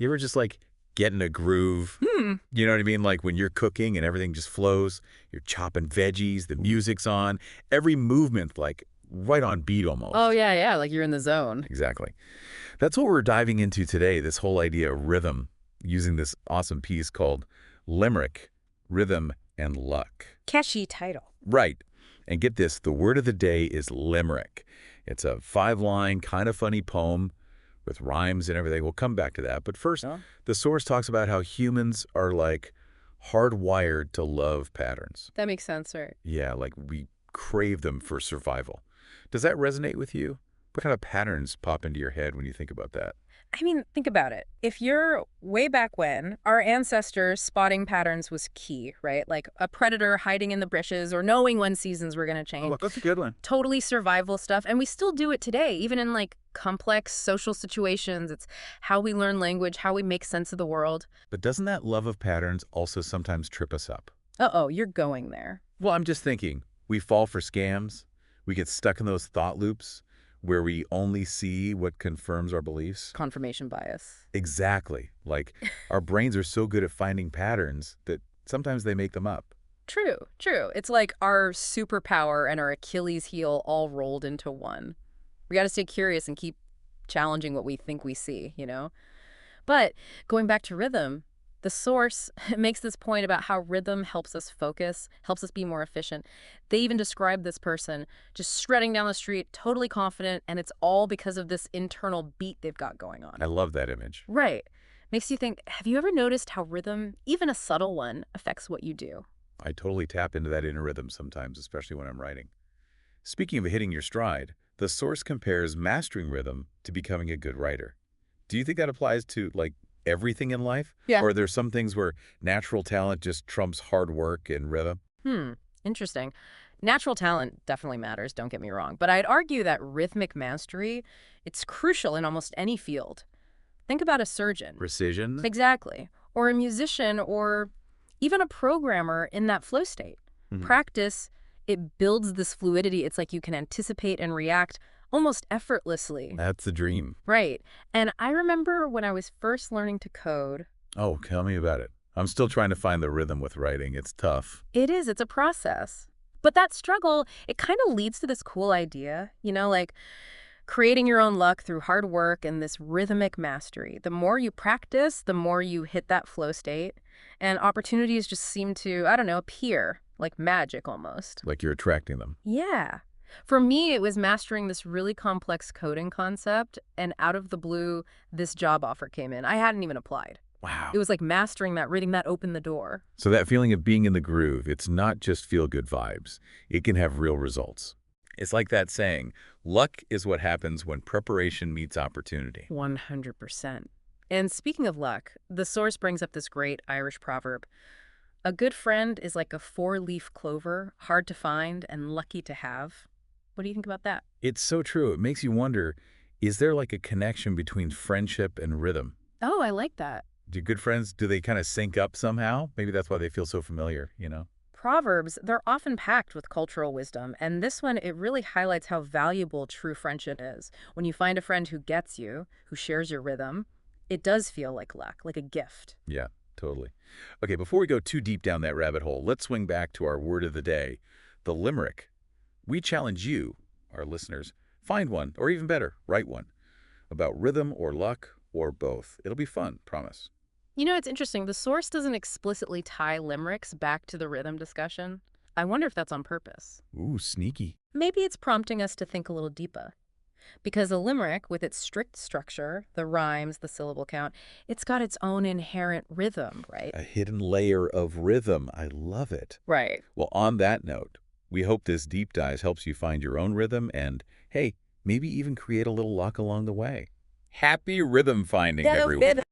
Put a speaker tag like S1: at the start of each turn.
S1: You ever just like get in a groove? You know what I mean? Like when you're cooking and everything just flows, you're chopping veggies, the music's on, every movement like right on beat
S2: Oh,
S1: almost.
S2: yeah, yeah, like you're in the zone.
S1: Exactly. That's what we're diving into today, this whole idea of rhythm, using this awesome piece called Limerick, Rhythm and Luck.
S2: Catchy title.
S1: Right. And get this, the word of the day is limerick. It's a 5-line, kind of funny poem with rhymes and everything. We'll come back to that. But first,
S2: Oh,
S1: the source talks about how humans are like hardwired to love patterns.
S2: that makes sense, right?
S1: Yeah, like we crave them for survival. Does that resonate with you? What kind of patterns pop into your head when you think about that?
S2: I mean, think about it. If you're way back when, our ancestors spotting patterns was key, right? Like a predator hiding in the bushes or knowing when seasons were going to change.
S1: That's a good one.
S2: Totally survival stuff. And we still do it today, even in like complex social situations. It's how we learn language, how we make sense of the world.
S1: But doesn't that love of patterns also sometimes trip us up?
S2: Uh-oh, you're going there.
S1: Well, I'm just thinking, we fall for scams, we get stuck in those thought loops where we only see what confirms our beliefs.
S2: Confirmation bias.
S1: Exactly. Like, our brains are so good at finding patterns that sometimes they make them up.
S2: True, true. It's like our superpower and our Achilles heel all rolled into one. We got to stay curious and keep challenging what we think we see, you know? But going back to rhythm, the source makes this point about how rhythm helps us focus, helps us be more efficient. They even describe this person just shredding down the street, totally confident, and it's all because of this internal beat they've got going on.
S1: I love that image.
S2: Right. Makes you think, have you ever noticed how rhythm, even a subtle one, affects what you do?
S1: I totally tap into that inner rhythm sometimes, especially when I'm writing. Speaking of hitting your stride, the source compares mastering rhythm to becoming a good writer. Do you think that applies to, like, everything in life?
S2: Yeah.
S1: Or are there some things where natural talent just trumps hard work and rhythm?
S2: Interesting. Natural talent definitely matters, don't get me wrong, but I'd argue that rhythmic mastery, it's crucial in almost any field. Think about a surgeon.
S1: Precision?
S2: Exactly. Or a musician or even a programmer in that flow state.
S1: Mhm.
S2: Practice, it builds this fluidity. It's like you can anticipate and react almost effortlessly.
S1: That's the dream.
S2: Right. And I remember when I was first learning to code,
S1: Oh, tell me about it. I'm still trying to find the rhythm with writing. It's tough.
S2: it's a process. But that struggle, it kind of leads to this cool idea, like creating your own luck through hard work and this rhythmic mastery. The more you practice, the more you hit that flow state, and opportunities just seem to, I don't know, appear like magic almost.
S1: Like you're attracting them.
S2: Yeah. For me, it was mastering this really complex coding concept, and out of the blue, this job offer came in. I hadn't even applied.
S1: Wow.
S2: It was like mastering that rhythm that opened the door.
S1: So that feeling of being in the groove, it's not just feel-good vibes. It can have real results. It's like that saying, luck is what happens when preparation meets opportunity.
S2: 100%. And speaking of luck, the source brings up this great Irish proverb. A good friend is like a four-leaf clover, hard to find and lucky to have. What do you think about that?
S1: It's so true. It makes you wonder, is there like a connection between friendship and rhythm?
S2: Oh, I like that.
S1: Do good friends, do they kind of sync up somehow? Maybe that's why they feel so familiar, you know?
S2: Proverbs, they're often packed with cultural wisdom, and this one, it really highlights how valuable true friendship is. When you find a friend who gets you, who shares your rhythm, it does feel like luck, like a gift.
S1: Yeah, totally. Okay, before we go too deep down that rabbit hole, let's swing back to our word of the day, the limerick. We challenge you, our listeners, find one, or even better, write one, about rhythm or luck or both. It'll be fun, promise.
S2: It's interesting. The source doesn't explicitly tie limericks back to the rhythm discussion. I wonder if that's on purpose.
S1: Ooh, sneaky.
S2: Maybe it's prompting us to think a little deeper. Because a limerick, with its strict structure, the rhymes, the syllable count, it's got its own inherent rhythm, right?
S1: A hidden layer of rhythm. I love it.
S2: Right.
S1: Well, on that note, we hope this deep dive helps you find your own rhythm and, hey, maybe even create a little luck along the way. Happy rhythm finding, everyone.